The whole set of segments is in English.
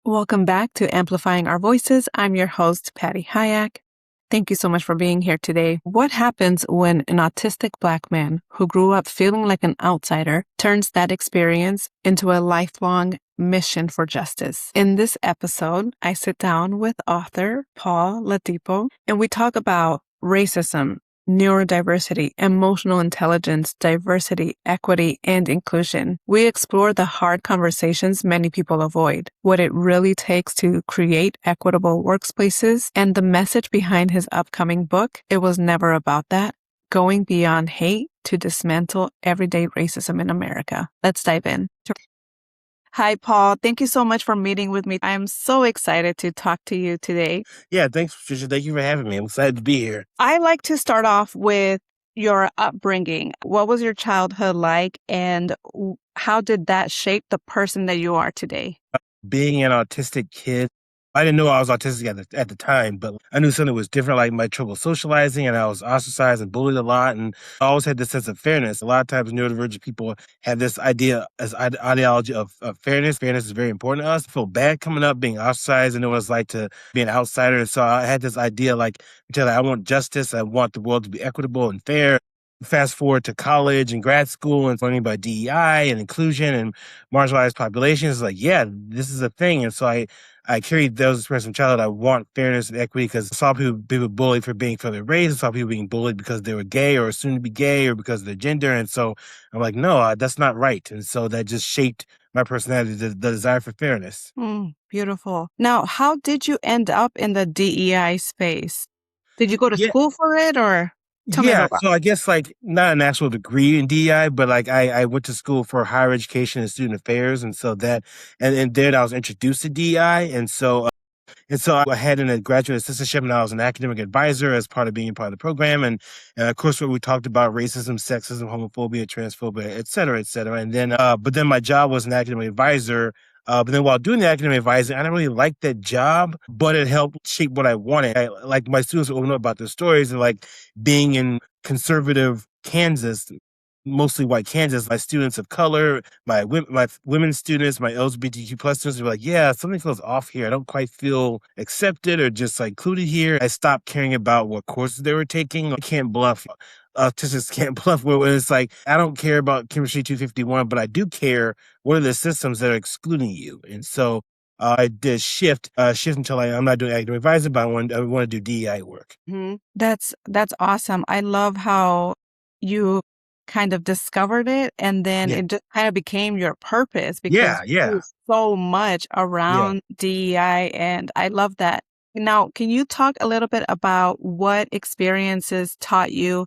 Welcome back to Amplifying Our Voices. I'm your host, Patty Hayak. Thank you so much for being here today. What happens when an autistic Black man who grew up feeling like an outsider turns that experience into a lifelong mission for justice? In this episode, I sit down with author Paul Ladipo, and we talk about racism, neurodiversity, emotional intelligence, diversity, equity, and inclusion. We explore the hard conversations many people avoid, what it really takes to create equitable workplaces, and the message behind his upcoming book, It Was Never About That, Going Beyond Hate to Dismantle Everyday Racism in America. Let's dive in. Hi, Paul. Thank you so much for meeting with me. I am so excited to talk to you today. Yeah, thanks, Patricia. Thank you for having me. I'm excited to be here. I like to start off with your upbringing. What was your childhood like, and how did that shape the person that you are today? Being an autistic kid, I didn't know I was autistic at the time, but I knew something was different, like my trouble socializing, and I was ostracized and bullied a lot. And I always had this sense of fairness. A lot of times, neurodivergent people have this ideology of fairness. Fairness is very important to us. I feel bad coming up, being ostracized, and know what it's like to be an outsider. And so I had this idea, like, I want justice. I want the world to be equitable and fair. Fast forward to college and grad school and learning about DEI and inclusion and marginalized populations. Like, yeah, this is a thing. And so I carried those experiences from childhood. I want fairness and equity because I saw people bullied for their race. I saw people being bullied because they were gay or soon to be gay or because of their gender. And so I'm like, no, that's not right. And so that just shaped my personality, the desire for fairness. Beautiful. Now, how did you end up in the DEI space? Did you go to Yeah. school for it, or tell me Yeah, about so I guess like not an actual degree in DEI, but like I went to school for higher education and student affairs, and so that and there I was introduced to DEI, and so I had a graduate assistantship, and I was an academic advisor as part of being part of the program, and of course where we talked about racism, sexism, homophobia, transphobia, et cetera, et cetera, and then but then my job was an academic advisor. But then while doing the academic advising, I didn't really like that job, but it helped shape what I wanted. Like my students will know about their stories and like being in conservative Kansas, mostly white Kansas, my students of color, my women students, my LGBTQ plus students were like, yeah, something feels off here. I don't quite feel accepted or just like included here. I stopped caring about what courses they were taking. I can't bluff. Autistics can't bluff when it's like, I don't care about chemistry 251, but I do care what are the systems that are excluding you. And so I did shift until I'm not doing academic advising, but I want to do DEI work. That's awesome. I love how you kind of discovered it, and then Yeah. it just kind of became your purpose because Yeah. you do so much around DEI, and I love that. Now, can you talk a little bit about what experiences taught you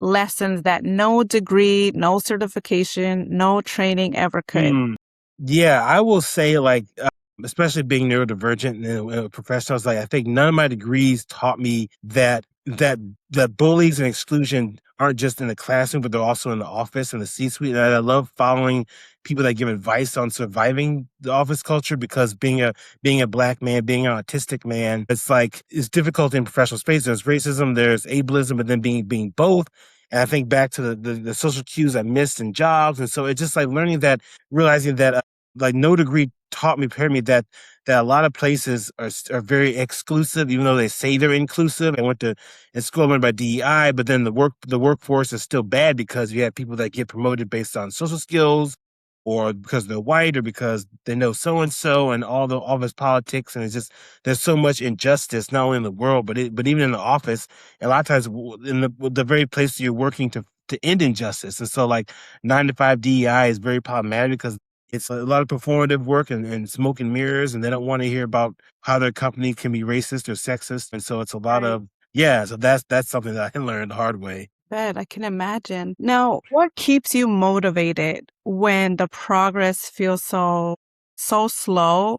lessons that no degree, no certification, no training ever could? Yeah, I will say like, especially being neurodivergent and a professional, like I think none of my degrees taught me that bullies and exclusion aren't just in the classroom, but they're also in the office and the C-suite. And I love following people that give advice on surviving the office culture because being a Black man, being an autistic man, it's difficult in professional space. There's racism, there's ableism, but then being both. And I think back to the social cues I missed in jobs. And so it's just like learning that, realizing that like no degree prepared me that a lot of places are very exclusive, even though they say they're inclusive. I went to in school, I learned about DEI, but then the workforce is still bad because you have people that get promoted based on social skills, or because they're white, or because they know so and so, and all this politics, and it's just there's so much injustice not only in the world, but even in the office, and a lot of times in the very place you're working to end injustice. And so like 9 to 5 DEI is very problematic because it's a lot of performative work and smoke and mirrors, and they don't want to hear about how their company can be racist or sexist. And so it's a lot of, so that's something that I learned the hard way. I can imagine. Now, what keeps you motivated when the progress feels so slow,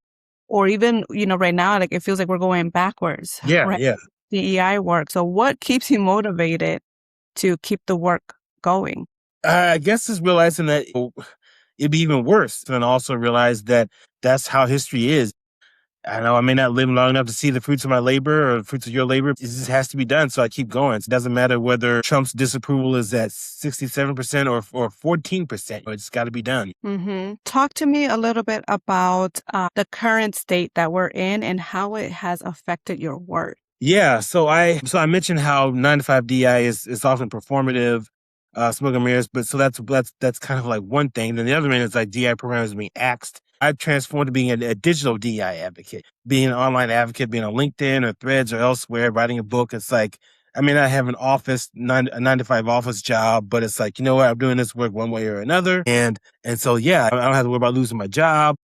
or even, right now, like it feels like we're going backwards, Yeah, right? yeah. DEI work. So what keeps you motivated to keep the work going? I guess it's realizing that it'd be even worse, and also realize that that's how history is. I know I may not live long enough to see the fruits of my labor or the fruits of your labor. It just has to be done. So I keep going. It doesn't matter whether Trump's disapproval is at 67% or 14%. It's got to be done. Talk to me a little bit about the current state that we're in and how it has affected your work. Yeah, so I mentioned how 9 to 5 DI is often performative, smoke and mirrors, but so that's kind of like one thing. Then the other thing is like DI programs being axed. I've transformed to being a digital DI advocate, being an online advocate, being on LinkedIn or Threads or elsewhere, writing a book. It's like I mean, I have a 9 to 5 office job, but it's like, you know what, I'm doing this work one way or another. And so yeah, I don't have to worry about losing my job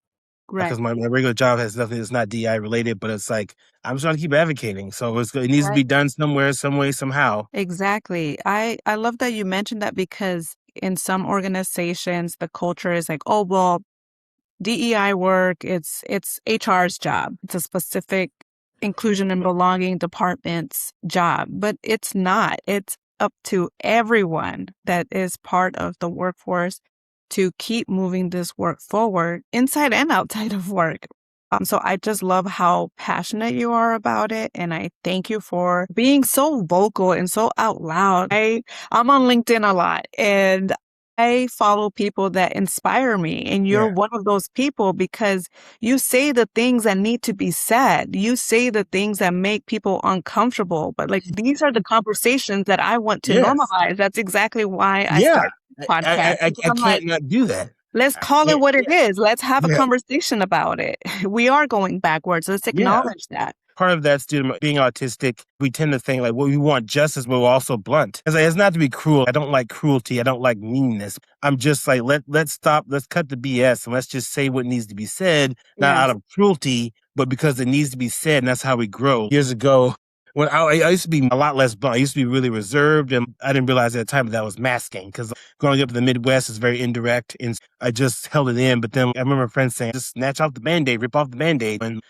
Right. because my regular job has nothing that's not DI related, but it's like I'm just trying to keep advocating. So it needs to be Right. done somewhere, some way, somehow. Exactly. I love that you mentioned that because in some organizations, the culture is like, oh, well, DEI work, it's HR's job. It's a specific inclusion and belonging department's job, but it's not. It's up to everyone that is part of the workforce to keep moving this work forward inside and outside of work. So I just love how passionate you are about it. And I thank you for being so vocal and so out loud. I'm on LinkedIn a lot and I follow people that inspire me. And you're Yeah. one of those people because you say the things that need to be said. You say the things that make people uncomfortable. But like these are the conversations that I want to Yes. normalize. That's exactly why I Yeah. started this podcast. Because I I'm like, can't not do that. let's I call it can't. what it is. Let's have a Yeah. conversation about it. We are going backwards. Let's Yeah. acknowledge that. Part of that's due to being autistic. We tend to think like, well, we want justice, but we're also blunt. It's not to be cruel. I don't like cruelty. I don't like meanness. I'm just like, let's stop. Let's cut the BS and let's just say what needs to be said, not out Yes. of cruelty, but because it needs to be said, and that's how we grow. Years ago, when I used to be a lot less blunt, I used to be really reserved, and I didn't realize at the time that was masking because growing up in the Midwest is very indirect, and I just held it in. But then I remember friends saying, "Just snatch off the Band-Aid, rip off the Band-Aid," and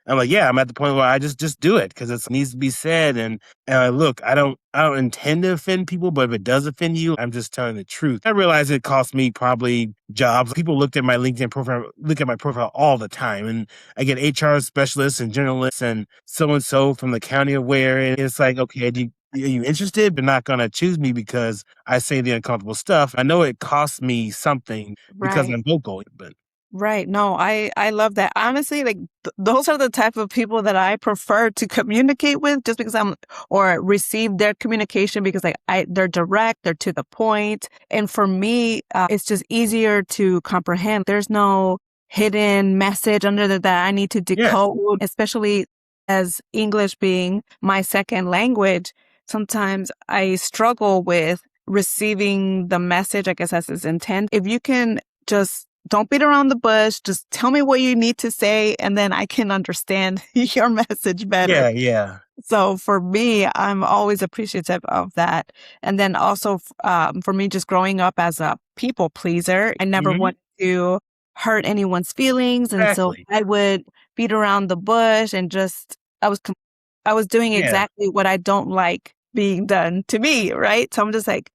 I'm like, yeah, I'm at the point where I just do it because it needs to be said. And look, I don't intend to offend people, but if it does offend you, I'm just telling the truth. I realize it cost me probably jobs. People looked at my LinkedIn profile, look at my profile all the time, and I get HR specialists and journalists and so from the county of where, and it's like, okay, are you interested? But not gonna choose me because I say the uncomfortable stuff. I know it costs me something because Right. I'm vocal, but Right. No, I love that. Honestly, like those are the type of people that I prefer to communicate with just because or receive their communication because they're direct, they're to the point. And for me, it's just easier to comprehend. There's no hidden message under that I need to yeah, decode, especially as English being my second language. Sometimes I struggle with receiving the message, I guess, as its intent. If you can just don't beat around the bush. Just tell me what you need to say, and then I can understand your message better. yeah. So for me, I'm always appreciative of that. And then also for me, just growing up as a people pleaser, I never Hmm. wanted to hurt anyone's feelings. And so Exactly. I would beat around the bush and I was doing Yeah, exactly what I don't like being done to me, right? So I'm just like,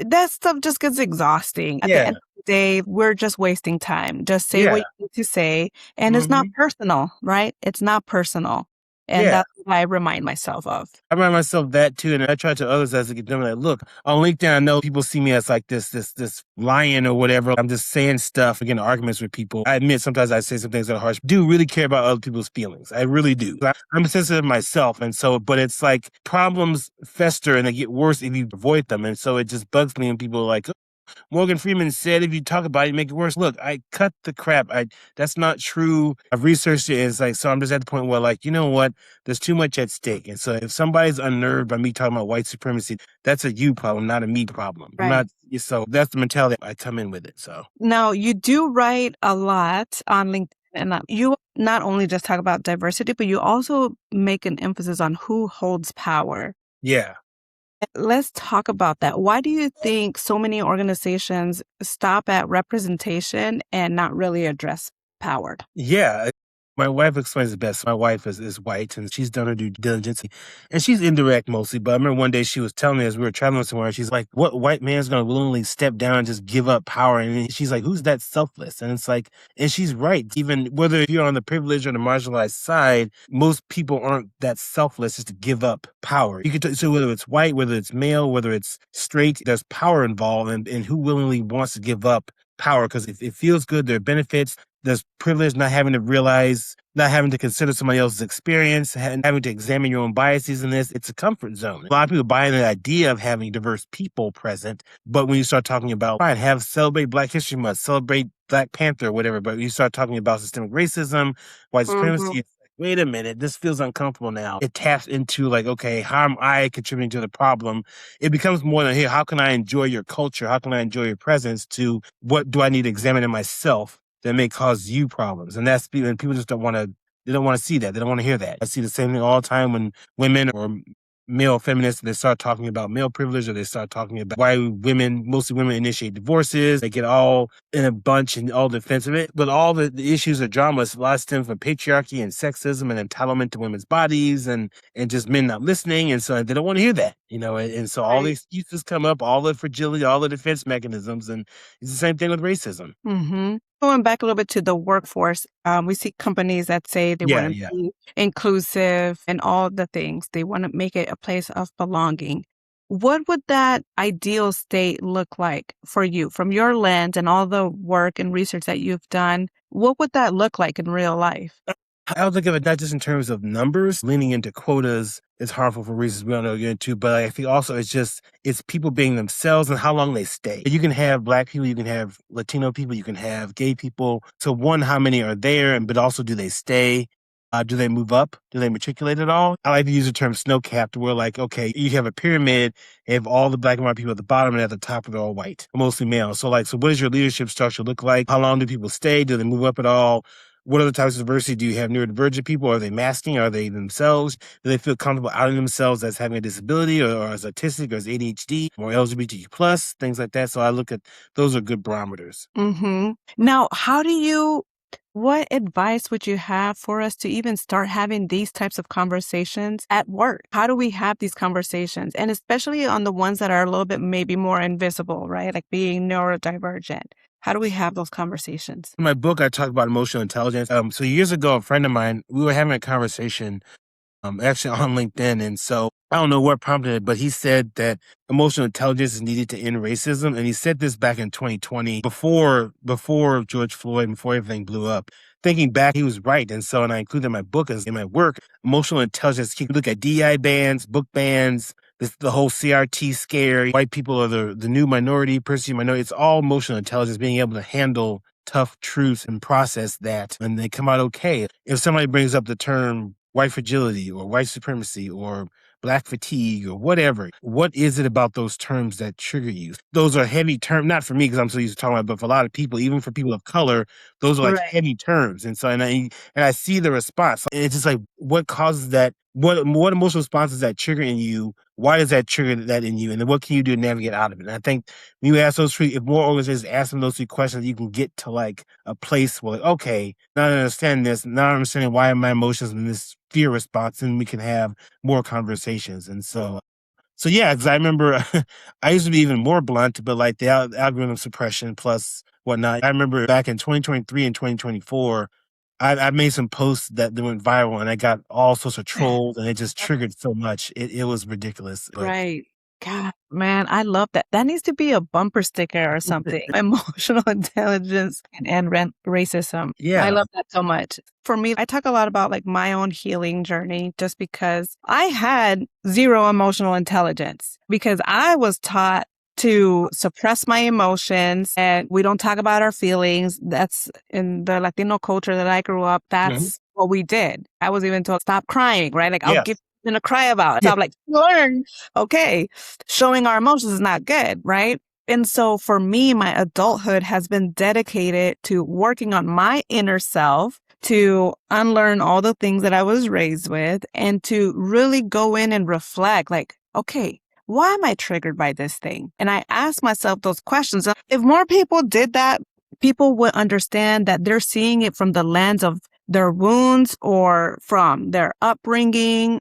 that stuff just gets exhausting. At the yeah, end of the day, we're just wasting time. Just say what yeah, you need to say. And it's not mhm, personal, right? It's not personal. And yeah. that's what I remind myself of. I remind myself that too, and I try to others as to get them like, look, on LinkedIn, I know people see me as like this lion or whatever. I'm just saying stuff, getting arguments with people. I admit sometimes I say some things that are harsh. I do really care about other people's feelings. I really do. I'm sensitive myself, and so, but it's like problems fester and they get worse if you avoid them, and so it just bugs me when people are like, Morgan Freeman said, if you talk about it, you make it worse. Look, I cut the crap. That's not true. I've researched it. And it's like, so I'm just at the point where like, you know what? There's too much at stake. And so if somebody's unnerved by me talking about white supremacy, that's a you problem, not a me problem. I'm Right. not, so that's the mentality I come in with it. So Now, you do write a lot on LinkedIn, and you not only just talk about diversity, but you also make an emphasis on who holds power. yeah. Let's talk about that. Why do you think so many organizations stop at representation and not really address power? Yeah. My wife explains it best. My wife is white, and she's done her due diligence, and she's indirect mostly. But I remember one day she was telling me as we were traveling somewhere, she's like, "What white man's going to willingly step down and just give up power?" And she's like, "Who's that selfless?" And it's like, and she's right. Even whether you're on the privileged or the marginalized side, most people aren't that selfless just to give up power. You could so whether it's white, whether it's male, whether it's straight, there's power involved, and who willingly wants to give up power because it feels good. There are benefits. There's privilege, not having to realize, not having to consider somebody else's experience, and having to examine your own biases in this. It's a comfort zone. A lot of people buy into the idea of having diverse people present, but when you start talking about, fine, celebrate Black History Month, celebrate Black Panther, or whatever, but when you start talking about systemic racism, white supremacy, it's like, wait a minute, this feels uncomfortable now. It taps into like, okay, how am I contributing to the problem? It becomes more than, hey, how can I enjoy your culture? How can I enjoy your presence? To what do I need to examine in myself that may cause you problems? And that's people just don't want to. They don't want to see that. They don't want to hear that. I see the same thing all the time when women or male feminists, they start talking about male privilege, or they start talking about why women, mostly women, initiate divorces. They get all in a bunch and all defensive it. But all the issues or dramas, a lot stem from patriarchy and sexism and entitlement to women's bodies and just men not listening. And so they don't want to hear that, and so all the excuses come up, all the fragility, all the defense mechanisms. And it's the same thing with racism. Going back a little bit to the workforce, we see companies that say they want to be inclusive and all the things. They want to make it a place of belonging. What would that ideal state look like for you from your lens and all the work and research that you've done? What would that look like in real life? I would think of it not just in terms of numbers. Leaning into quotas is harmful for reasons we don't know get into, but I think also it's people being themselves and how long they stay. You can have Black people, you can have Latino people, you can have gay people. So one, how many are there, but also do they stay? Do they move up? Do they matriculate at all? I like to use the term snow-capped, where like, okay, you have a pyramid, you have all the Black and white people at the bottom, and at the top they're all white, mostly male. So what does your leadership structure look like? How long do people stay? Do they move up at all? What other types of diversity? Do you have neurodivergent people? Are they masking? Are they themselves? Do they feel comfortable outing themselves as having a disability or as autistic or as ADHD or LGBTQ plus, things like that? So I look at those are good barometers. Now, what advice would you have for us to even start having these types of conversations at work? How do we have these conversations? And especially on the ones that are a little bit maybe more invisible, right? Like being neurodivergent. How do we have those conversations? In my book, I talk about emotional intelligence. So years ago, a friend of mine, we were having a conversation actually on LinkedIn. And so I don't know what prompted it, but he said that emotional intelligence is needed to end racism. And he said this back in 2020, before George Floyd, before everything blew up. Thinking back, he was right. And I included in my book as in my work, emotional intelligence. You look at DEI bans, book bans, the whole CRT scare. White people are the new minority, perceived minority. It's all emotional intelligence, being able to handle tough truths and process that, and they come out okay. If somebody brings up the term white fragility or white supremacy or Black fatigue or whatever, what is it about those terms that trigger you? Those are heavy terms, not for me because I'm so used to talking about it, but for a lot of people, even for people of color, those are like heavy terms. And so, and I see the response. It's just like, what causes that? What emotional response is that trigger in you? Why does that trigger that in you? And then what can you do to navigate out of it? And I think when you ask those three, if more organizations ask them those three questions, you can get to like a place where, like, okay, now I understand this, now I'm understanding why my emotions in this fear response, and we can have more conversations. And so yeah, because I remember I used to be even more blunt, but like the algorithm suppression plus whatnot. I remember back in 2023 and 2024, I made some posts that went viral, and I got all sorts of trolls, and it just triggered so much. It was ridiculous. But Right. God, man, I love that. That needs to be a bumper sticker or something. Emotional intelligence and racism. I love that so much. For me, I talk a lot about like my own healing journey just because I had zero emotional intelligence because I was taught to suppress my emotions and we don't talk about our feelings. That's in the Latino culture that I grew up. That's what we did. I was even told stop crying, right? Like I'll give something to cry about. So I'm like, learn, okay, showing our emotions is not good, right? And so for me, my adulthood has been dedicated to working on my inner self, to unlearn all the things that I was raised with, and to really go in and reflect like, okay, why am I triggered by this thing? And I ask myself those questions. If more people did that, people would understand that they're seeing it from the lens of their wounds or from their upbringing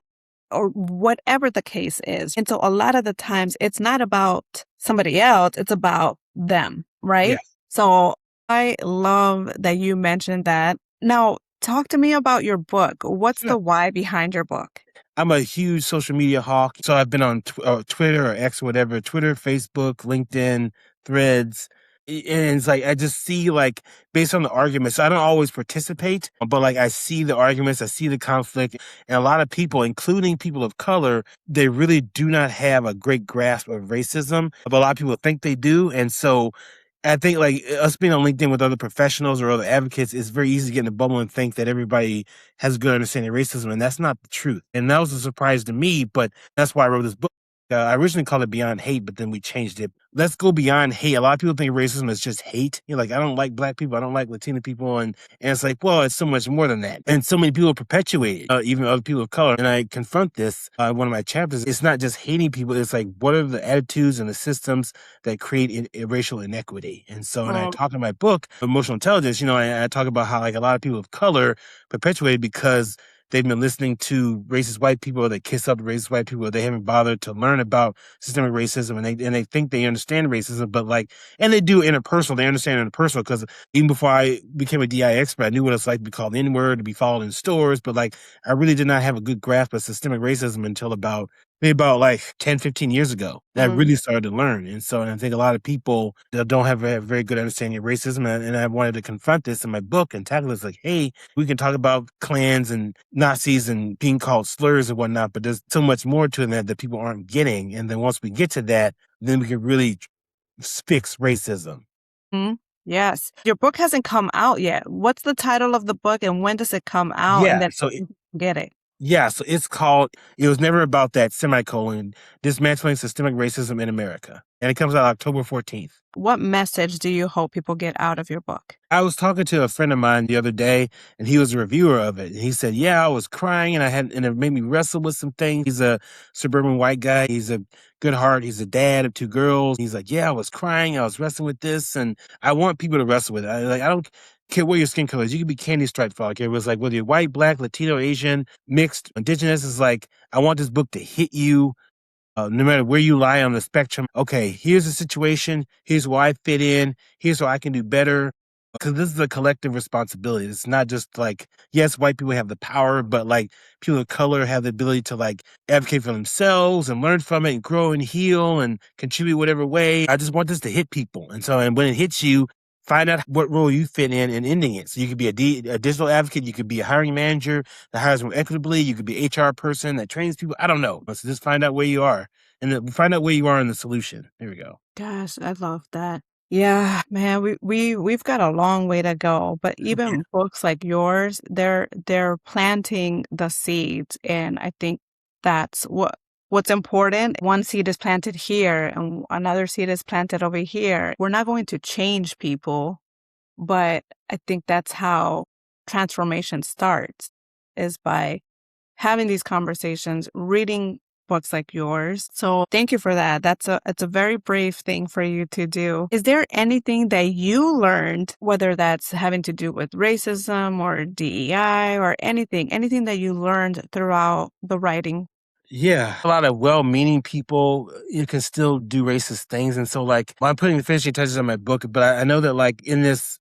or whatever the case is. And so a lot of the times it's not about somebody else, it's about them, right? Yes. So I love that you mentioned that. Now, talk to me about your book. What's Sure. the why behind your book? I'm a huge social media hawk. So I've been on Twitter or X or whatever, Twitter, Facebook, LinkedIn, Threads. And it's like, I just see like based on the arguments, I don't always participate, but like I see the arguments, I see the conflict. And a lot of people, including people of color, they really do not have a great grasp of racism. But a lot of people think they do. And so I think like us being on LinkedIn with other professionals or other advocates, it's very easy to get in a bubble and think that everybody has a good understanding of racism, and that's not the truth. And that was a surprise to me, but that's why I wrote this book. I originally called it Beyond Hate, but then we changed it. Let's go beyond hate. A lot of people think racism is just hate. You're like, I don't like black people, I don't like Latino people, and it's like, well, it's so much more than that. And so many people perpetuate it, even other people of color. And I confront this one of my chapters. It's not just hating people. It's like, what are the attitudes and the systems that create racial inequity? And so, and I talk in my book, Emotional Intelligence, I talk about how like a lot of people of color perpetuate because they've been listening to racist white people, they kiss up racist white people, they haven't bothered to learn about systemic racism, and they think they understand racism, but like, and they do interpersonal, they understand interpersonal, because even before I became a DI expert, I knew what it's like to be called the N-word, to be followed in stores, but like, I really did not have a good grasp of systemic racism until maybe about like 10, 15 years ago that I really started to learn. And so, and I think a lot of people that don't have a very good understanding of racism, and I wanted to confront this in my book and tackle this like, hey, we can talk about Klans and Nazis and being called slurs and whatnot, but there's so much more to that people aren't getting. And then once we get to that, then we can really fix racism. Mhm. Yes. Your book hasn't come out yet. What's the title of the book and when does it come out? And Yeah. then So get it. yeah, so it's called It Was Never About That, semicolon, Dismantling Systemic Racism in America. And it comes out October 14th. What message do you hope people get out of your book? I was talking to a friend of mine the other day, and he was a reviewer of it. And he said, yeah, I was crying and it made me wrestle with some things. He's a suburban white guy. He's a good heart. He's a dad of 2 girls. He's like, yeah, I was crying. I was wrestling with this. And I want people to wrestle with it. I don't care what your skin color is. You could be candy striped for all I care. It was like, whether you're white, black, Latino, Asian, mixed, indigenous, is like, I want this book to hit you no matter where you lie on the spectrum. Okay, here's the situation. Here's where I fit in. Here's what I can do better. Because this is a collective responsibility. It's not just like, yes, white people have the power, but like people of color have the ability to like advocate for themselves and learn from it and grow and heal and contribute whatever way. I just want this to hit people. And so, and when it hits you, find out what role you fit in ending it. So you could be a digital advocate. You could be a hiring manager that hires more equitably. You could be an HR person that trains people. I don't know. So just find out where you are and then find out where you are in the solution. There we go. Gosh, I love that. Yeah, man, we've got a long way to go, but Yeah. even books like yours, they're planting the seeds, and I think that's what's important. One seed is planted here and another seed is planted over here. We're not going to change people, but I think that's how transformation starts, is by having these conversations, reading books like yours. So thank you for that. It's a very brave thing for you to do. Is there anything that you learned, whether that's having to do with racism or DEI or anything that you learned throughout the writing? Yeah, a lot of well-meaning people, you can still do racist things, and so like I'm putting the finishing touches on my book, but I know that like in this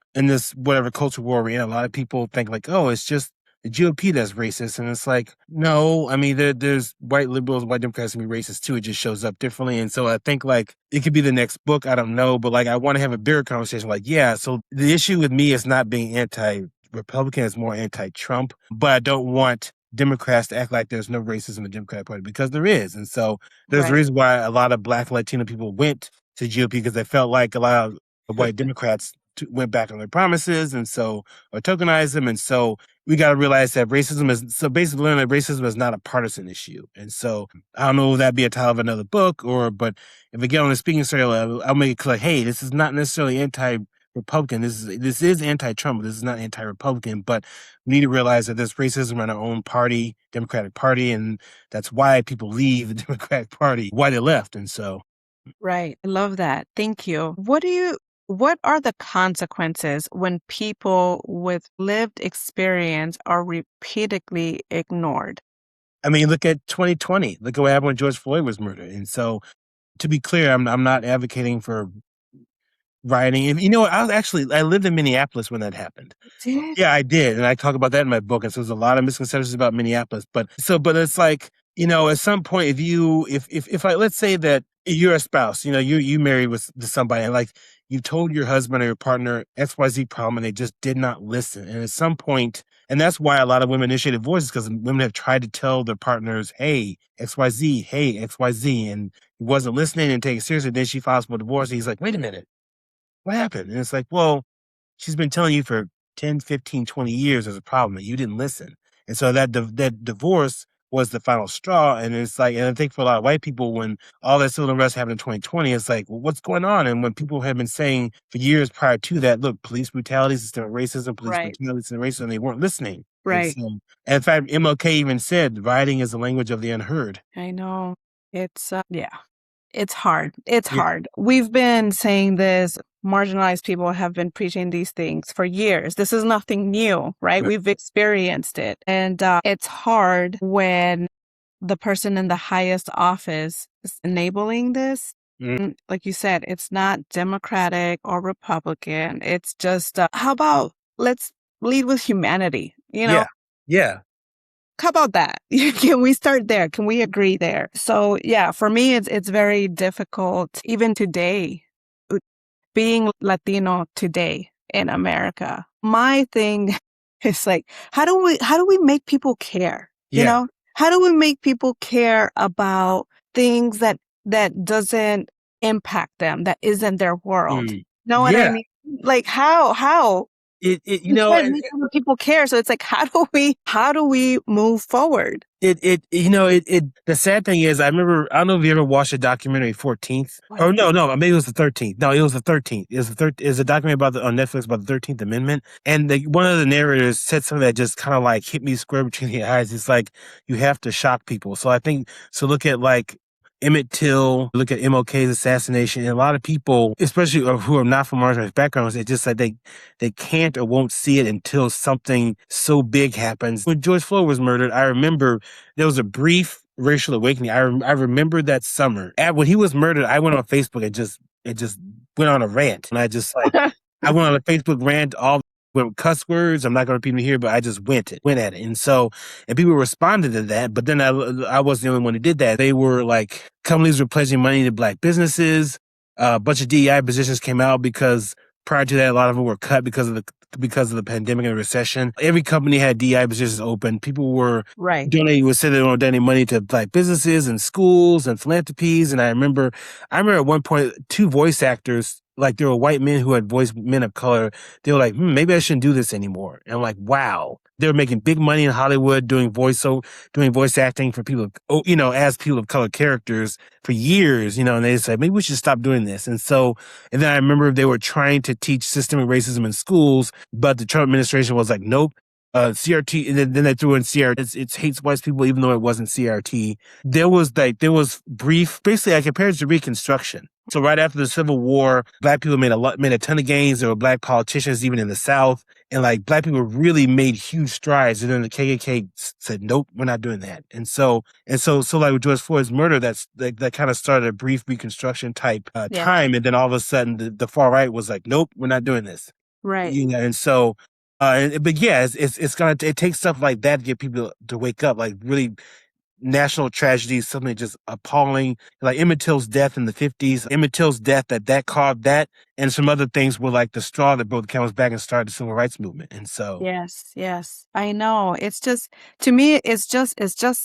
whatever culture war we're in, a lot of people think like, oh, it's just the GOP that's racist, and it's like, no, I mean there's white liberals, white Democrats can be racist too. It just shows up differently, and so I think like it could be the next book. I don't know, but like I want to have a bigger conversation. Like, yeah, so the issue with me is not being anti-Republican; it's more anti-Trump, but I don't want Democrats to act like there's no racism in the Democratic Party, because there is. And so there's a Right. reason why a lot of Black Latino people went to GOP, because they felt like a lot of white Democrats went back on their promises and so, or tokenized them. And so we got to realize that basically learn that racism is not a partisan issue. And so I don't know if that'd be a title of another book, but if we get on the speaking circle, I'll make it clear, hey, this is not necessarily Republican. This is anti-Trump. This is not anti-Republican, but we need to realize that there's racism in our own party, Democratic Party, and that's why people leave the Democratic Party, why they left. And so, Right. I love that. Thank you. What do you What are the consequences when people with lived experience are repeatedly ignored? I mean, look at 2020. Look at what happened when George Floyd was murdered. And so, to be clear, I'm not advocating for rioting. And you know, I lived in Minneapolis when that happened. Did? Yeah, I did, and I talk about that in my book. And so there's a lot of misconceptions about Minneapolis. But it's like, you know, at some point, if I let's say that you're a spouse, you know, you married with to somebody, and like you told your husband or your partner XYZ problem, and they just did not listen. And at some point, and that's why a lot of women initiated voices, because women have tried to tell their partners, "Hey, XYZ, hey, XYZ," and he wasn't listening and taking it seriously. Then she files for divorce. And he's like, "Wait a minute, what happened?" And it's like, well, she's been telling you for 10, 15, 20 years there's a problem and you didn't listen. And so that divorce was the final straw. And it's like, and I think for a lot of white people, when all that civil unrest happened in 2020, it's like, well, what's going on? And when people have been saying for years prior to that, look, police brutality, systemic racism, police Right. brutality, systemic racism, they weren't listening. And Right. so, and in fact, MLK even said, writing is the language of the unheard. I know. It's, yeah, it's hard. It's Yeah. hard. We've been saying this. Marginalized people have been preaching these things for years. This is nothing new, right? Right. We've experienced it. And it's hard when the person in the highest office is enabling this. Mm, Like you said, it's not Democratic or Republican. It's just, how about let's lead with humanity? You know, yeah. Yeah. how about that? Can we start there? Can we agree there? So yeah, for me, it's very difficult even today, being Latino today in America. My thing is like, how do we make people care? You Yeah. know, how do we make people care about things that doesn't impact them, that isn't their world? Mm, Know what I yeah. mean? Like how You we know, can't make other people care. So it's like, how do we move forward? the sad thing is, I remember, I don't know if you ever watched the documentary 14th, What? or no, maybe it was the 13th. No, it was the 13th. It's a documentary on Netflix about the 13th Amendment. And one of the narrators said something that just kind of like hit me square between the eyes. It's like, you have to shock people. So I think, so look at like Emmett Till, look at MLK's assassination, and a lot of people, especially who are not from marginalized backgrounds, it's just like they can't or won't see it until something so big happens. When George Floyd was murdered, I remember there was a brief racial awakening. I remember that summer. When he was murdered, I went on Facebook and just went on a rant. And I went on a Facebook rant, all with cuss words. I'm not going to repeat them here, but I just went at it. And so, and people responded to that. But then I wasn't the only one who did that. They were like, companies were pledging money to black businesses. A bunch of DEI positions came out because prior to that, a lot of them were cut because of the pandemic and the recession. Every company had DEI positions open. People were Right. said they were donating money to like businesses and schools and philanthropies. And I remember at one point, two voice actors, like there were white men who had voiced men of color. They were like, maybe I shouldn't do this anymore. And I'm like, wow, they were making big money in Hollywood doing voice acting for people, as people of color characters for years, and they said, maybe we should stop doing this. And then I remember they were trying to teach systemic racism in schools, but the Trump administration was like, nope. CRT, and then they threw in CRT. It's hates white people, even though it wasn't CRT. There was brief, basically I compared it to Reconstruction. So right after the Civil War, black people made a ton of gains. There were black politicians even in the South, and like black people really made huge strides. And then the KKK said, "Nope, we're not doing that." So like with George Floyd's murder, that kind of started a brief Reconstruction type Yeah. time, and then all of a sudden the far right was like, "Nope, we're not doing this." Right. And so. But yeah, it takes stuff like that to get people to wake up, like really national tragedies, something just appalling, like Emmett Till's death in the 50s, Emmett Till's death that caused that, and some other things were like the straw that broke the camel's back and started the civil rights movement. And so, Yes. I know. It's just, to me, it's just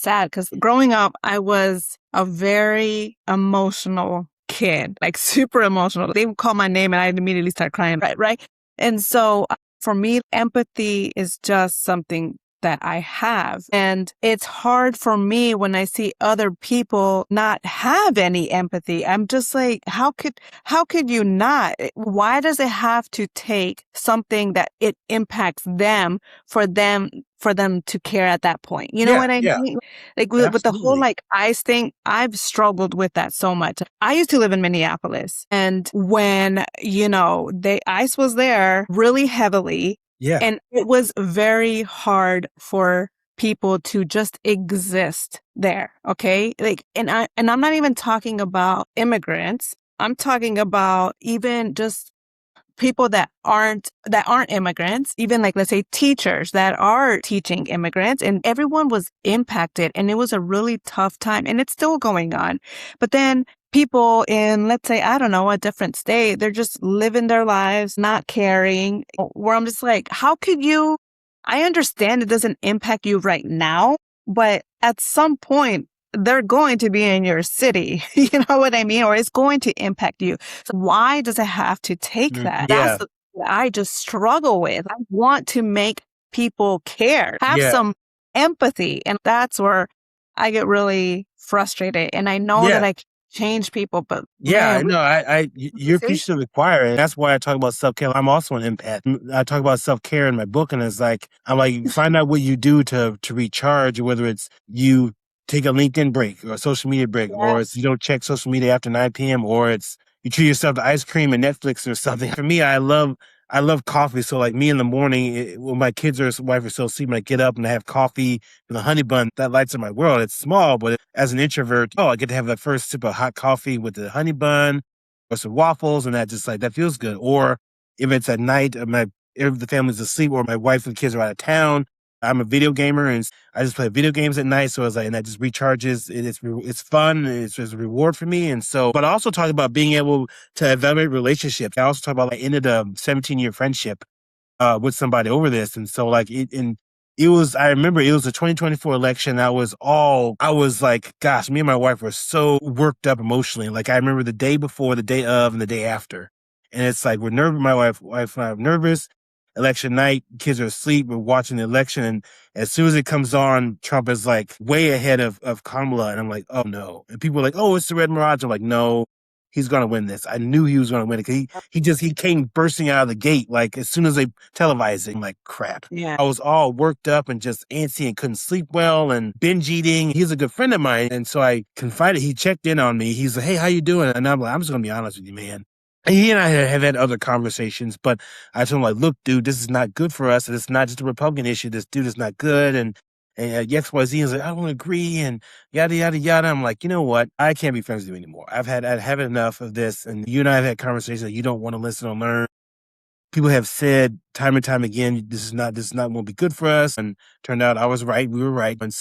sad because growing up, I was a very emotional kid, like super emotional. They would call my name and I'd immediately start crying. Right. And so for me, empathy is just something that I have. And it's hard for me when I see other people not have any empathy. I'm just like, how could you not? Why does it have to take something that it impacts them for them to care at that point? You know what I mean? Like with the whole like ICE thing, I've struggled with that so much. I used to live in Minneapolis, and when, ICE was there really heavily, and it was very hard for people to just exist there. Okay. Like, and I'm not even talking about immigrants. I'm talking about even just people that aren't immigrants, even like, let's say teachers that are teaching immigrants, and everyone was impacted, and it was a really tough time, and it's still going on. But then people in, let's say, I don't know, a different state, they're just living their lives, not caring, where I'm just like, how could you, I understand it doesn't impact you right now, but at some point, they're going to be in your city. You know what I mean? Or it's going to impact you. So why does it have to take that? That's the thing I just struggle with. I want to make people care, have some empathy. And that's where I get really frustrated. And I know that I can change people, but you're preaching to the choir, and that's why I talk about self-care. I'm also an empath. I talk about self-care in my book, and it's like, I'm like, find out what you do to recharge, whether it's you take a LinkedIn break or a social media break, or it's you don't check social media after 9 p.m., or it's you treat yourself to ice cream and Netflix or something. For me, I love coffee. So like me in the morning, when my kids or wife are still asleep, I get up and I have coffee with a honey bun. That lights up my world. It's small, but as an introvert, I get to have that first sip of hot coffee with the honey bun or some waffles, and that just like, that feels good. Or if it's at night, if the family's asleep or my wife and kids are out of town, I'm a video gamer and I just play video games at night. So it's like, and that just recharges. It's fun. It's just a reward for me. And so, but I also talk about being able to evaluate relationships. I also talk about I ended a 17-year friendship with somebody over this. And so like I remember it was the 2024 election. I was like, gosh, me and my wife were so worked up emotionally. Like I remember the day before, the day of, and the day after. And it's like, we're nervous. My wife and I are nervous. Election night, kids are asleep. We're watching the election. And as soon as it comes on, Trump is like way ahead of Kamala. And I'm like, oh no. And people are like, oh, it's the Red Mirage. I'm like, no, he's going to win this. I knew he was going to win it because he came bursting out of the gate. Like as soon as they televised it, I'm like, crap. Yeah. I was all worked up and just antsy and couldn't sleep well and binge eating. He's a good friend of mine. And so I confided, he checked in on me. He's like, hey, how you doing? And I'm like, I'm just going to be honest with you, man. And he and I have had other conversations, but I told him, like, look, dude, this is not good for us. And it's not just a Republican issue. This dude is not good. And XYZ is like, I don't agree. And yada, yada, yada. I'm like, you know what? I can't be friends with you anymore. I've had enough of this. And you and I have had conversations that you don't want to listen or learn. People have said time and time again, this is not going to be good for us. And turned out I was right. We were right. And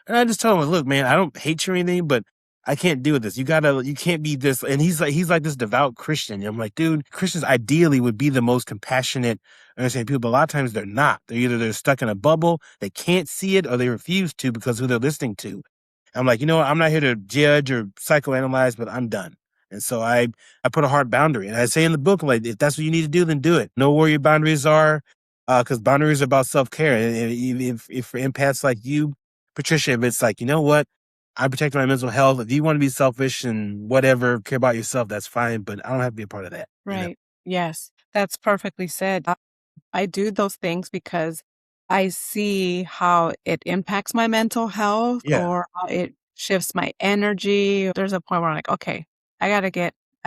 I just told him, look, man, I don't hate you or anything, but I can't deal with this. You can't be this. And he's like this devout Christian. And I'm like, dude, Christians ideally would be the most compassionate, understanding people, but a lot of times they're not. They're stuck in a bubble. They can't see it or they refuse to because of who they're listening to. I'm like, you know what? I'm not here to judge or psychoanalyze, but I'm done. And so I put a hard boundary. And I say in the book, like, if that's what you need to do, then do it. Know where your boundaries are, because boundaries are about self-care. And if for empaths like you, Patricia, if it's like, you know what? I protect my mental health. If you want to be selfish and whatever, care about yourself, that's fine. But I don't have to be a part of that. Right. You know? Yes, that's perfectly said. I do those things because I see how it impacts my mental health or how it shifts my energy. There's a point where I'm like, okay, I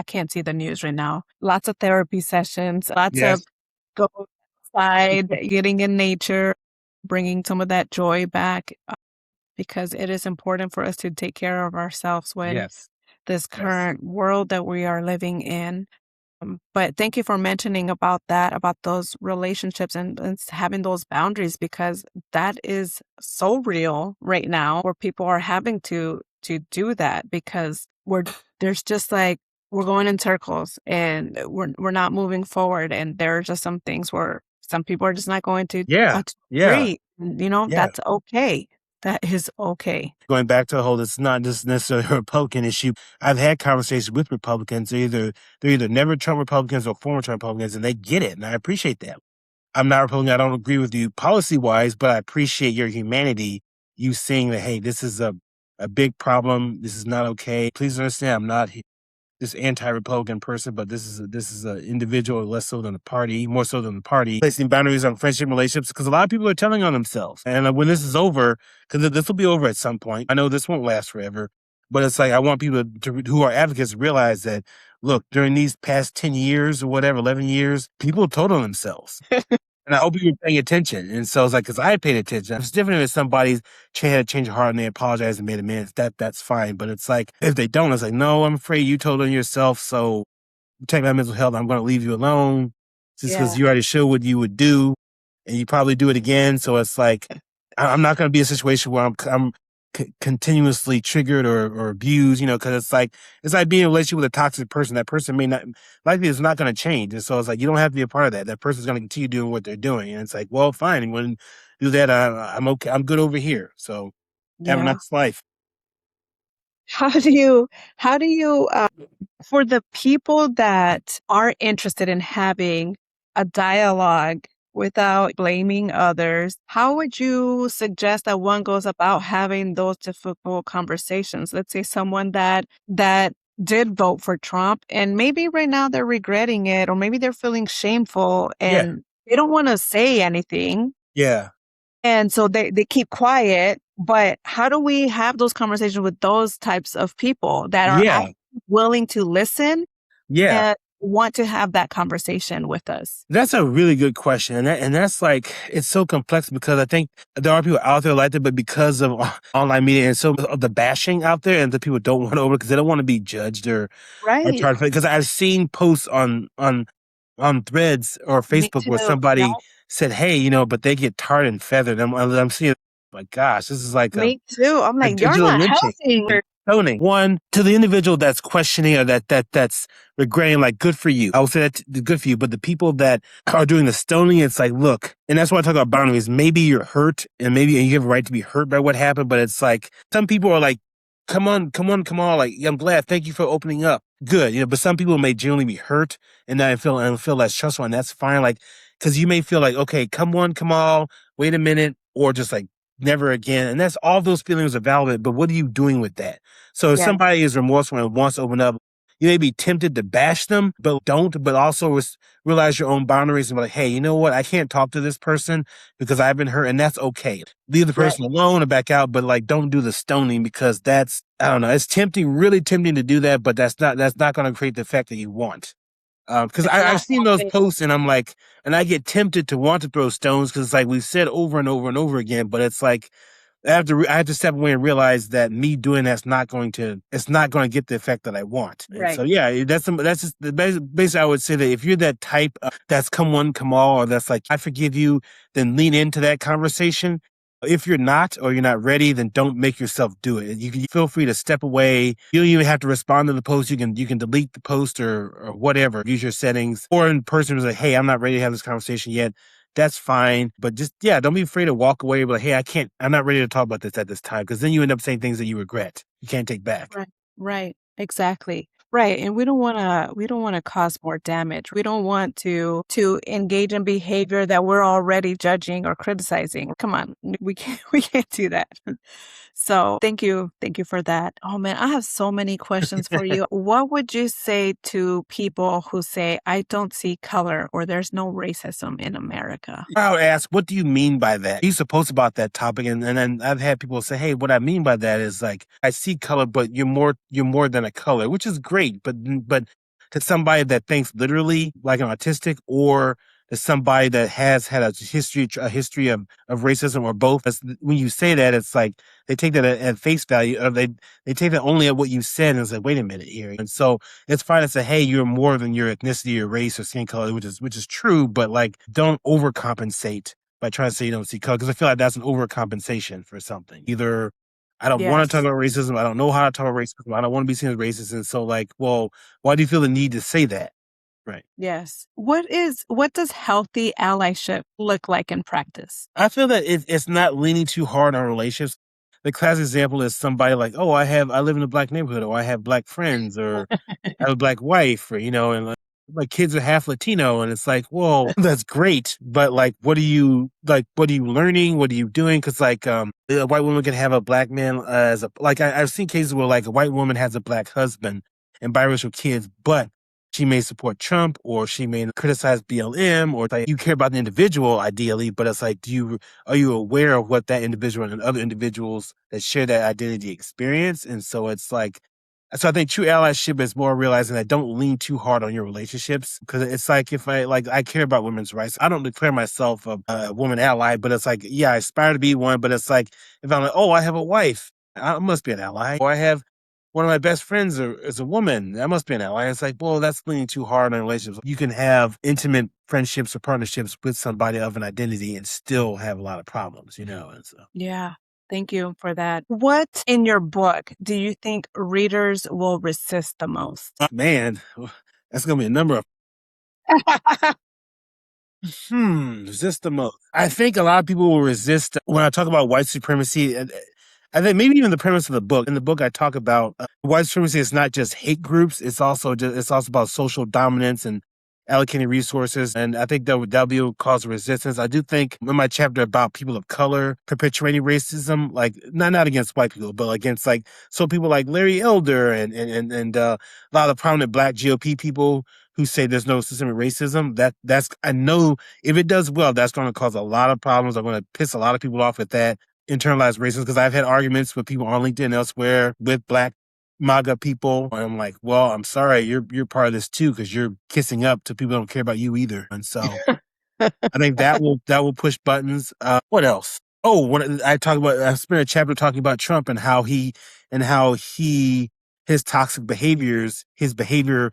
can't see the news right now. Lots of therapy sessions, lots of go outside, getting in nature, bringing some of that joy back, because it is important for us to take care of ourselves when this current world that we are living in. But thank you for mentioning about that, about those relationships and having those boundaries, because that is so real right now where people are having to do that because there's just like, we're going in circles and we're not moving forward. And there are just some things where some people are just not going to agree. That's okay. That is okay. Going back to the whole, it's not just necessarily a Republican issue. I've had conversations with Republicans. They're either never Trump Republicans or former Trump Republicans, and they get it, and I appreciate that. I'm not Republican. I don't agree with you policy wise, but I appreciate your humanity. You saying that, hey, this is a big problem. This is not okay. Please understand, I'm not this anti-Republican person, but this is an individual, less so than the party, more so than the party. Placing boundaries on friendship relationships because a lot of people are telling on themselves. And when this is over, because this will be over at some point. I know this won't last forever, but it's like I want people who are advocates to realize that look, during these past 10 years or whatever, 11 years, people told on themselves. And I hope you were paying attention. And so it's like, because I paid attention. It's different if somebody's had a change of heart and they apologize and made amends. That's fine. But it's like, if they don't, it's like, no, I'm afraid you told on yourself. So protect my mental health. I'm going to leave you alone just because you already showed what you would do and you probably do it again. So it's like, I'm not going to be a situation where I'm continuously triggered or abused, because it's like being in a relationship with a toxic person. That person may not likely is not going to change. And so it's like, you don't have to be a part of that. That person's going to continue doing what they're doing. And it's like, well, fine. When you do that, I'm okay. I'm good over here. So have a Yeah. nice life. How do you, for the people that are interested in having a dialogue without blaming others, how would you suggest that one goes about having those difficult conversations? Let's say someone that did vote for Trump and maybe right now they're regretting it, or maybe they're feeling shameful and they don't want to say anything. Yeah. And so they keep quiet. But how do we have those conversations with those types of people that are actually willing to listen and want to have that conversation with us? That's a really good question. And that's like, it's so complex because I think there are people out there like that, but because of online media and so of the bashing out there and the people don't want to over because they don't want to be judged or charged. Because I've seen posts on Threads or Facebook where somebody said, hey, but they get tarred and feathered. I'm seeing, my gosh, this is like Me too. I'm a like, you're digital not lynching. helping. Toning. One, to the individual that's questioning or that's regretting, like, good for you. I would say that's good for you. But the people that are doing the stoning, it's like, look, and that's why I talk about boundaries. Maybe you're hurt and you have a right to be hurt by what happened. But it's like, some people are like, come on. Like, I'm glad. Thank you for opening up. Good. But some people may genuinely be hurt and then feel less trustful. And that's fine. Like, cause you may feel like, okay, come on, wait a minute. Or just like, never again. And that's all those feelings are valid, but what are you doing with that? So if somebody is remorseful and wants to open up, you may be tempted to bash them, but don't, but also realize your own boundaries and be like, hey, you know what? I can't talk to this person because I've been hurt and that's okay. Leave the person alone or back out, but like, don't do the stoning because that's, I don't know. It's really tempting to do that, but that's not going to create the effect that you want. Because I've seen those posts and I'm like, and I get tempted to want to throw stones because it's like we've said over and over and over again, but it's like I have to step away and realize that me doing that's not going to get the effect that I want. And so that's just basically I would say that if you're that type that's come one, come all, or that's like I forgive you, then lean into that conversation. If you're not or you're not ready, then don't make yourself do it. You can feel free to step away. You don't even have to respond to the post. You can delete the post or whatever. Use your settings. Or in person, was like, hey, I'm not ready to have this conversation yet. That's fine. But just, don't be afraid to walk away. But like, hey, I'm not ready to talk about this at this time. Because then you end up saying things that you regret. You can't take back. Right. Exactly. Right. And we don't want to cause more damage. We don't want to engage in behavior that we're already judging or criticizing. Come on. We can't do that. So thank you for that. Oh man, I have so many questions for you. What would you say to people who say, I don't see color or there's no racism in America? I would ask, what do you mean by that? You used to post about that topic and then I've had people say, hey, what I mean by that is like, I see color, but you're more than a color, which is great. But to somebody that thinks literally like an autistic or to somebody that has had a history of racism or both, when you say that, it's like they take that at face value, or they take that only at what you said, and it's like, wait a minute here. And so it's fine to say, hey, you're more than your ethnicity or race or skin color, which is true, but like, don't overcompensate by trying to say you don't see color, because I feel like that's an overcompensation for something. Either I don't want to talk about racism, I don't know how to talk about racism, I don't want to be seen as racist, and so like, well, why do you feel the need to say that? Right. Yes. What does healthy allyship look like in practice? I feel that it's not leaning too hard on relationships. The classic example is somebody like, oh, I live in a black neighborhood, or I have black friends, or I have a black wife, or, and like, my kids are half Latino, and it's like, well, that's great, but like, what are you learning? What are you doing? Because like, a white woman can have a black man as a like. I've seen cases where like a white woman has a black husband and biracial kids, but she may support Trump or she may criticize BLM or like you care about the individual ideally, but it's like, are you aware of what that individual and other individuals that share that identity experience? And so it's like, so I think true allyship is more realizing that don't lean too hard on your relationships. Cause it's like, if I care about women's rights, I don't declare myself a woman ally, but it's like, yeah, I aspire to be one, but it's like, if I'm like, oh, I have a wife, I must be an ally. Or I have one of my best friends is a woman, that must be an ally. It's like, well, that's leaning too hard on relationships. You can have intimate friendships or partnerships with somebody of an identity and still have a lot of problems, And so. Yeah. Thank you for that. What in your book do you think readers will resist the most? Man, that's going to be a number of. Resist the most. I think a lot of people will resist when I talk about white supremacy. I think maybe even the premise of the book. In the book, I talk about white supremacy is not just hate groups. It's also about social dominance and allocating resources. And I think that'll be a cause of resistance. I do think in my chapter about people of color perpetuating racism, like not against white people, but against like so people like Larry Elder and a lot of prominent Black GOP people who say there's no systemic racism. That's I know if it does well, that's going to cause a lot of problems. I'm going to piss a lot of people off with that internalized racism because I've had arguments with people on LinkedIn and elsewhere with Black MAGA people. And I'm like, well, I'm sorry, you're part of this too because you're kissing up to people who don't care about you either. And so I think that will push buttons. What else? Oh, I spent a chapter talking about Trump and how his toxic behaviors, his behaviors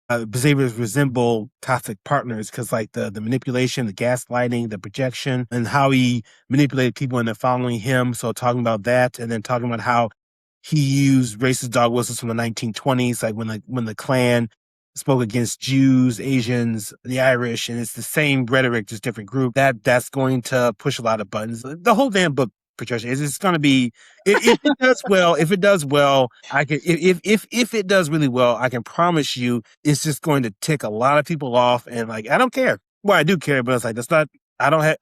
resemble toxic partners because like the manipulation, the gaslighting, the projection, and how he manipulated people into following him. So talking about that, and then talking about how he used racist dog whistles from the 1920s, like when the Klan spoke against Jews, Asians, the Irish, and it's the same rhetoric, just different group. That's going to push a lot of buttons. The whole damn book, Patricia, is it's going to be if it does well. If it does well, I can. If it does really well, I can promise you, it's just going to tick a lot of people off. And like, I don't care. Well, I do care, but it's like that's not. I don't have.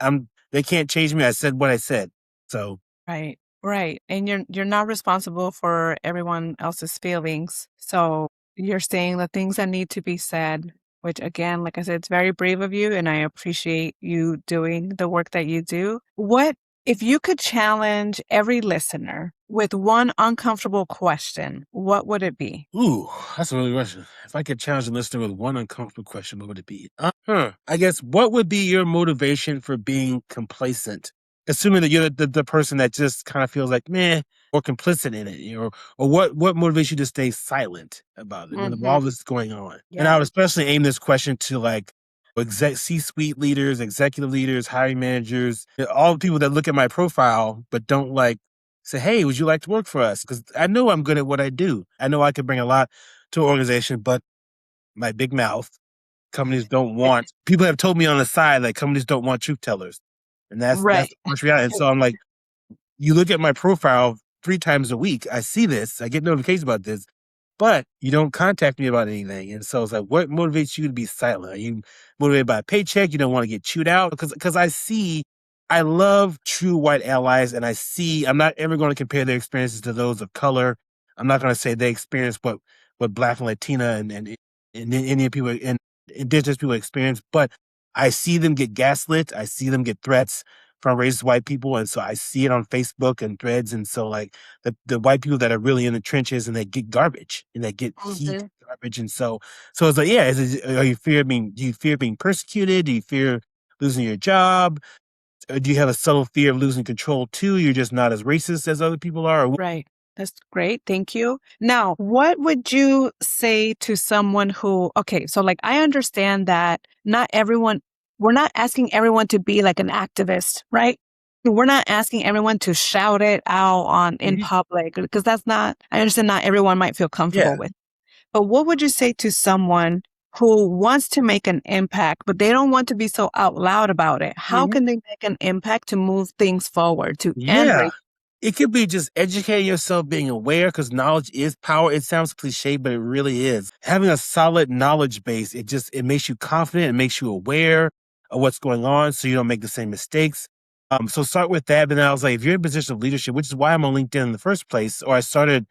They can't change me. I said what I said. So Right. Right. And you're not responsible for everyone else's feelings. So you're saying the things that need to be said, which again, like I said, it's very brave of you and I appreciate you doing the work that you do. What if you could challenge every listener with one uncomfortable question, what would it be? Ooh, that's a really good question. If I could challenge the listener with one uncomfortable question, what would it be? I guess what would be your motivation for being complacent? Assuming that you're the person that just kind of feels like meh or complicit in it, or what motivates you to stay silent about it when all this is going on? And I Yeah. would especially aim this question to like C-suite leaders, executive leaders, hiring managers, all the people that look at my profile but don't like say, hey, would you like to work for us? Because I know I'm good at what I do. I know I could bring a lot to an organization, but my big mouth, companies don't want, people have told me on the side, like companies don't want truth tellers. And that's Right. the harsh reality. And so I'm like, you look at my profile 3 times a week, I see this, I get notifications about this, but you don't contact me about anything. And so it's like, what motivates you to be silent? Are you motivated by a paycheck? You don't want to get chewed out? Because I love true white allies, and I'm not ever going to compare their experiences to those of color. I'm not going to say they experience what Black and Latina and Indian people and indigenous people experience, but I see them get gaslit. I see them get threats from racist white people. And so I see it on Facebook and threads. And so like the white people that are really in the trenches and they get garbage and they get heat garbage. And so it's like, yeah, do you fear being persecuted? Do you fear losing your job? Or do you have a subtle fear of losing control too? You're just not as racist as other people are? Right. That's great. Thank you. Now, what would you say to someone who, okay, so like I understand that we're not asking everyone to be like an activist, right? We're not asking everyone to shout it out in public because I understand not everyone might feel comfortable with. But what would you say to someone who wants to make an impact, but they don't want to be so out loud about it? How can they make an impact to move things forward, to end Yeah. racism? It could be just educating yourself, being aware, because knowledge is power. It sounds cliche, but it really is. Having a solid knowledge base, it makes you confident, it makes you aware of what's going on so you don't make the same mistakes. So start with that. But then I was like, if you're in a position of leadership, which is why I'm on LinkedIn in the first place, or I started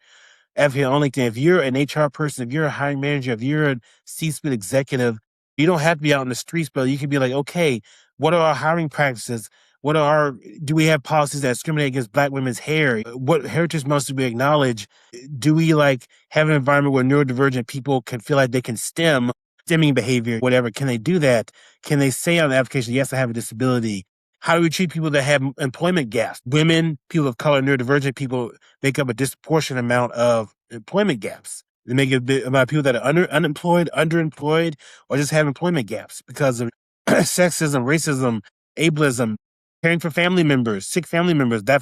advocate on LinkedIn. If you're an HR person, if you're a hiring manager, if you're a C-suite executive, you don't have to be out in the streets, but you can be like, okay, what are our hiring practices? Do we have policies that discriminate against Black women's hair? What heritage months do we acknowledge? Do we have an environment where neurodivergent people can feel like they can stemming behavior, whatever? Can they do that? Can they say on the application, yes, I have a disability? How do we treat people that have employment gaps? Women, people of color, neurodivergent people make up a disproportionate amount of employment gaps. They make a bit amount of people that are unemployed, underemployed, or just have employment gaps because of sexism, racism, ableism, caring for family members, sick family members. That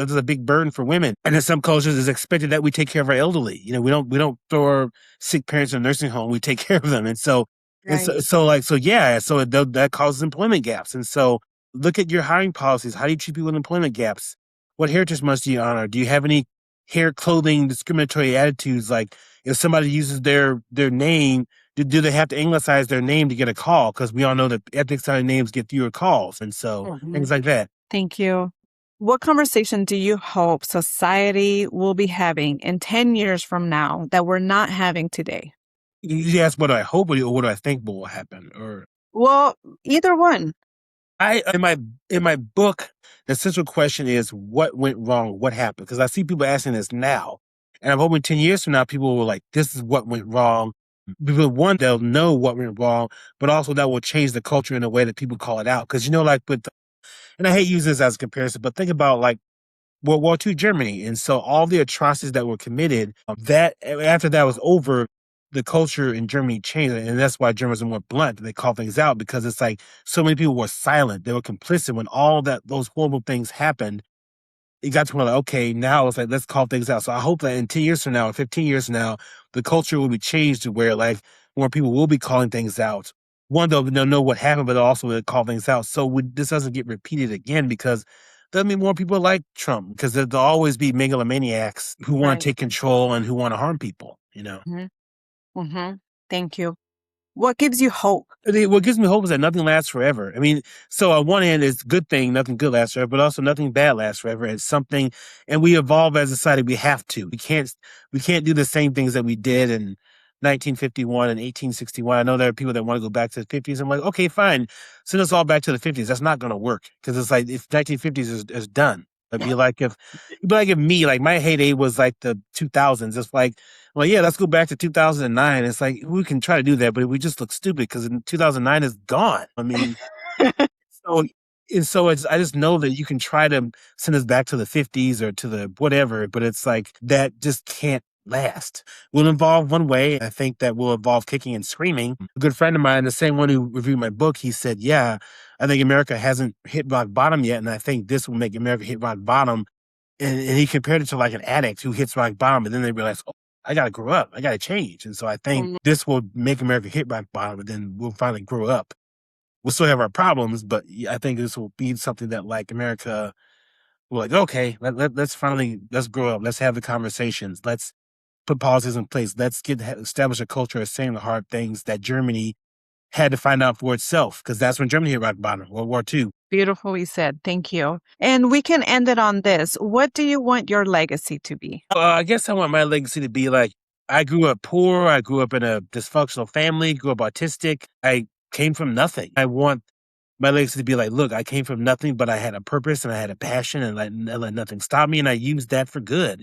is a big burden for women. And in some cultures, it's expected that we take care of our elderly. We don't throw our sick parents in a nursing home. We take care of them. And so, that causes employment gaps. And so, look at your hiring policies. How do you treat people with employment gaps? What heritage months do you honor? Do you have any hair, clothing, discriminatory attitudes? Like if somebody uses their name, do they have to anglicize their name to get a call? Because we all know that ethnic sounding names get fewer calls. And so things like that. Thank you. What conversation do you hope society will be having in 10 years from now that we're not having today? You ask what do I hope or what do I think will happen? Well, either one. In my book, the central question is what went wrong, what happened? Because I see people asking this now, and I'm hoping 10 years from now, people will this is what went wrong. Because one, they'll know what went wrong, but also that will change the culture in a way that people call it out. Because and I hate using this as a comparison, but think about World War II Germany, and so all the atrocities that were committed. That after that was over, the culture in Germany changed, and that's why Germans are more blunt. They call things out because it's so many people were silent. They were complicit when all those horrible things happened. It got to where okay, now it's let's call things out. So I hope that in 10 years from now, or 15 years from now, the culture will be changed to where more people will be calling things out. One, they'll know what happened, but also they'll call things out. So this doesn't get repeated again because there'll be more people like Trump because there'll always be megalomaniacs who want to take control and who want to harm people, Mm-hmm. Mm-hmm. Thank you. What gives you hope? What gives me hope is that nothing lasts forever. I mean, so on one hand, it's a good thing, nothing good lasts forever, but also nothing bad lasts forever. It's something, and we evolve as a society. We have to. We can't do the same things that we did in 1951 and 1861. I know there are people that want to go back to the 50s. I'm like, okay, fine. Send us all back to the 50s. That's not going to work because it's if 1950s is done. It'd be if my heyday was the 2000s. It's well, yeah, let's go back to 2009. It's we can try to do that, but we just look stupid because in 2009 is gone. I mean, I just know that you can try to send us back to the 50s or to the whatever, but it's that just can't last. We'll evolve one way. I think that we'll evolve kicking and screaming. A good friend of mine, the same one who reviewed my book, he said, yeah, I think America hasn't hit rock bottom yet, and I think this will make America hit rock bottom. And he compared it to an addict who hits rock bottom, and then they realize, oh, I got to grow up. I got to change. And so I think this will make America hit rock bottom, and then we'll finally grow up. We'll still have our problems, but I think this will be something that America will okay, let's grow up. Let's have the conversations. Let's put policies in place. Let's establish a culture of saying the hard things that Germany had to find out for itself, because that's when Germany hit rock bottom, World War II. Beautifully said. Thank you. And we can end it on this. What do you want your legacy to be? I guess I want my legacy to be I grew up poor. I grew up in a dysfunctional family, grew up autistic. I came from nothing. I want my legacy to be look, I came from nothing, but I had a purpose and I had a passion and I let nothing stop me. And I used that for good.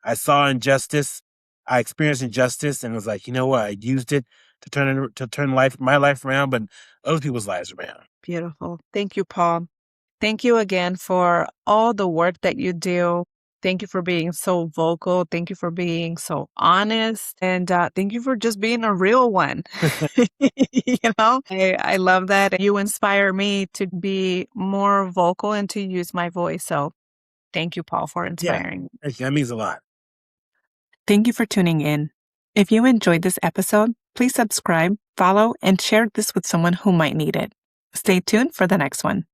I saw injustice. I experienced injustice and was you know what? I used it to turn my life around, but other people's lives around. Beautiful. Thank you, Paul. Thank you again for all the work that you do. Thank you for being so vocal. Thank you for being so honest. And thank you for just being a real one. I love that. You inspire me to be more vocal and to use my voice. So thank you, Paul, for inspiring me. Yeah, that means a lot. Thank you for tuning in. If you enjoyed this episode, please subscribe, follow, and share this with someone who might need it. Stay tuned for the next one.